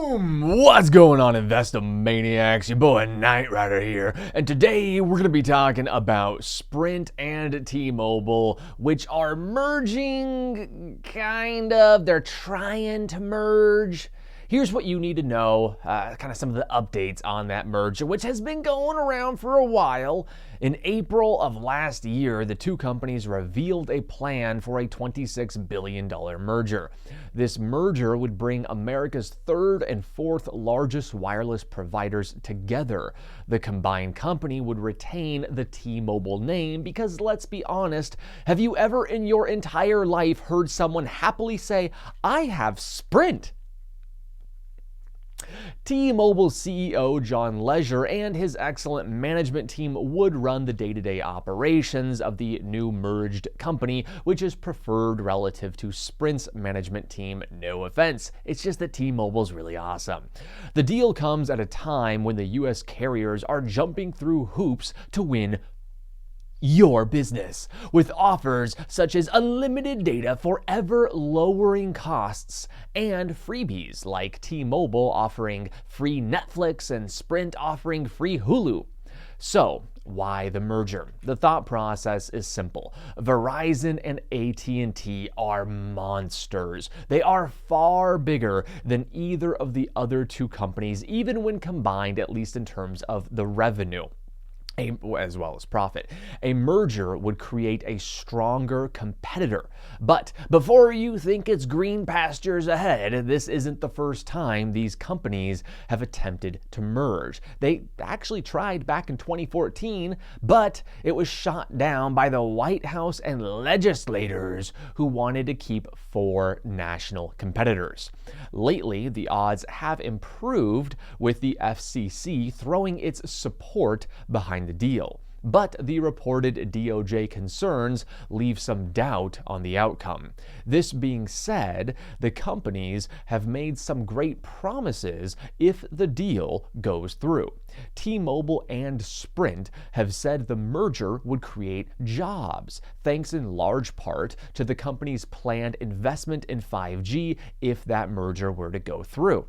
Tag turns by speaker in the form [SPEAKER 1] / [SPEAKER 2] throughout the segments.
[SPEAKER 1] Boom! What's going on, Investomaniacs? Your boy Knight Rider here, and today we're going to be talking about Sprint and T-Mobile, which are merging, kind of. They're trying to merge. Here's what you need to know, kind of some of the updates on that merger, which has been going around for a while. In April of last year, the two companies revealed a plan for a $26 billion merger. This merger would bring America's third and fourth largest wireless providers together. The combined company would retain the T-Mobile name because, let's be honest, have you ever in your entire life heard someone happily say, "I have Sprint"? T-Mobile CEO John Legere and his excellent management team would run the day-to-day operations of the new merged company, which is preferred relative to Sprint's management team. No offense, it's just that T-Mobile's really awesome. The deal comes at a time when the U.S. carriers are jumping through hoops to win your business, with offers such as unlimited data for ever lowering costs and freebies like T-Mobile offering free Netflix and Sprint offering free Hulu. So, why the merger? The thought process is simple. Verizon and AT&T are monsters. They are far bigger than either of the other two companies, even when combined, at least in terms of the revenue, as well as profit. A merger would create a stronger competitor. But before you think it's green pastures ahead, this isn't the first time these companies have attempted to merge. They actually tried back in 2014, but it was shot down by the White House and legislators who wanted to keep four national competitors. Lately, the odds have improved, with the FCC throwing its support behind the deal. But the reported DOJ concerns leave some doubt on the outcome. This being said, the companies have made some great promises if the deal goes through. T-Mobile and Sprint have said the merger would create jobs, thanks in large part to the company's planned investment in 5G if that merger were to go through.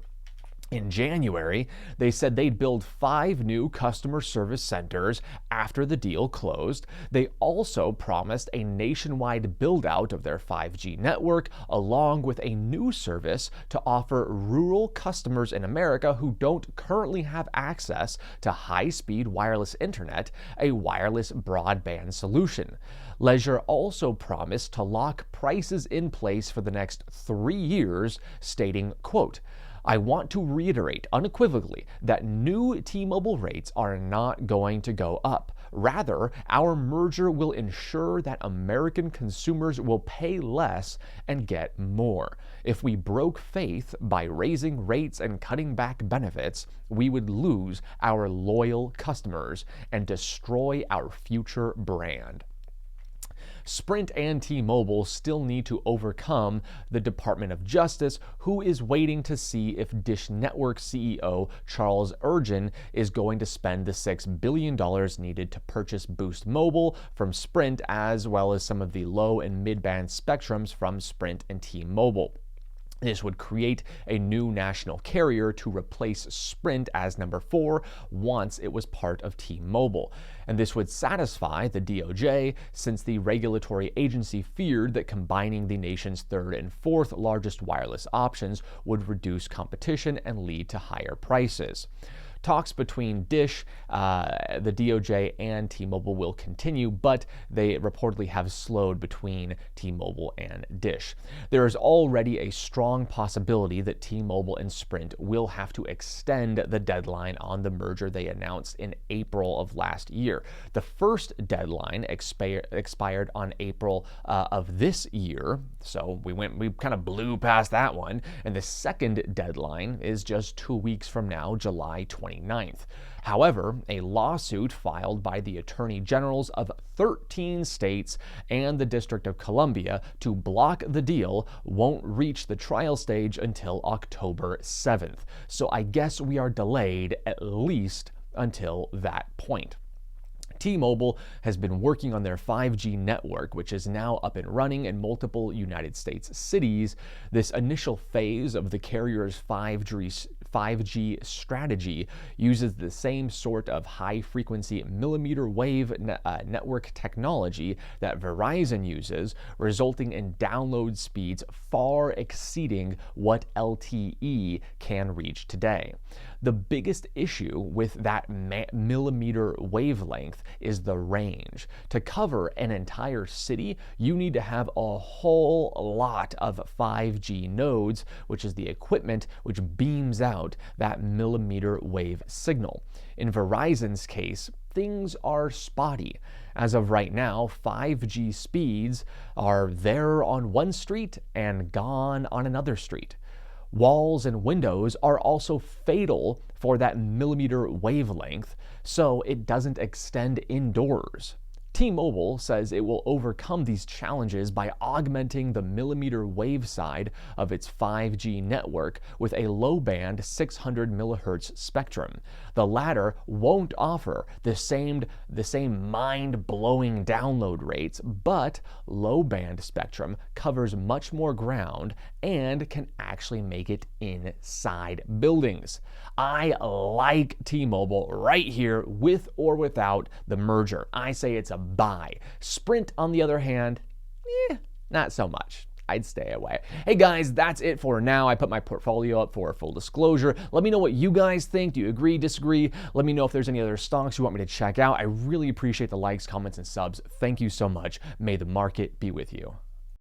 [SPEAKER 1] In January, they said they'd build 5 new customer service centers after the deal closed. They also promised a nationwide build-out of their 5G network, along with a new service to offer rural customers in America who don't currently have access to high-speed wireless internet, a wireless broadband solution. Legere also promised to lock prices in place for the next 3 years, stating, quote, "I want to reiterate unequivocally that new T-Mobile rates are not going to go up. Rather, our merger will ensure that American consumers will pay less and get more. If we broke faith by raising rates and cutting back benefits, we would lose our loyal customers and destroy our future brand." Sprint and T-Mobile still need to overcome the Department of Justice, who is waiting to see if Dish Network CEO Charles Ergen is going to spend the $6 billion needed to purchase Boost Mobile from Sprint, as well as some of the low and mid-band spectrums from Sprint and T-Mobile. This would create a new national carrier to replace Sprint as number 4 once it was part of T-Mobile. And this would satisfy the DOJ, since the regulatory agency feared that combining the nation's third and fourth largest wireless options would reduce competition and lead to higher prices. Talks between Dish, the DOJ, and T-Mobile will continue, but they reportedly have slowed between T-Mobile and Dish. There is already a strong possibility that T-Mobile and Sprint will have to extend the deadline on the merger they announced in April of last year. The first deadline expired on April of this year, so we kind of blew past that one, and the second deadline is just 2 weeks from now, July 29th. However, a lawsuit filed by the attorney generals of 13 states and the District of Columbia to block the deal won't reach the trial stage until October 7th. So I guess we are delayed at least until that point. T-Mobile has been working on their 5G network, which is now up and running in multiple United States cities. This initial phase of the carrier's 5G strategy uses the same sort of high-frequency millimeter wave network technology that Verizon uses, resulting in download speeds far exceeding what LTE can reach today. The biggest issue with that millimeter wavelength is the range. To cover an entire city, you need to have a whole lot of 5G nodes, which is the equipment which beams out that millimeter wave signal. In Verizon's case, things are spotty. As of right now, 5G speeds are there on one street and gone on another street. Walls and windows are also fatal for that millimeter wavelength, so it doesn't extend indoors. T-Mobile says it will overcome these challenges by augmenting the millimeter wave side of its 5G network with a low-band 600 MHz spectrum. The latter won't offer the same mind-blowing download rates, but low-band spectrum covers much more ground and can actually make it inside buildings. I like T-Mobile right here, with or without the merger. I say it's a buy. Sprint, on the other hand, not so much. I'd stay away. Hey guys, that's it for now. I put my portfolio up for full disclosure. Let me know what you guys think. Do you agree, disagree? Let me know if there's any other stocks you want me to check out. I really appreciate the likes, comments, and subs. Thank you so much. May the market be with you.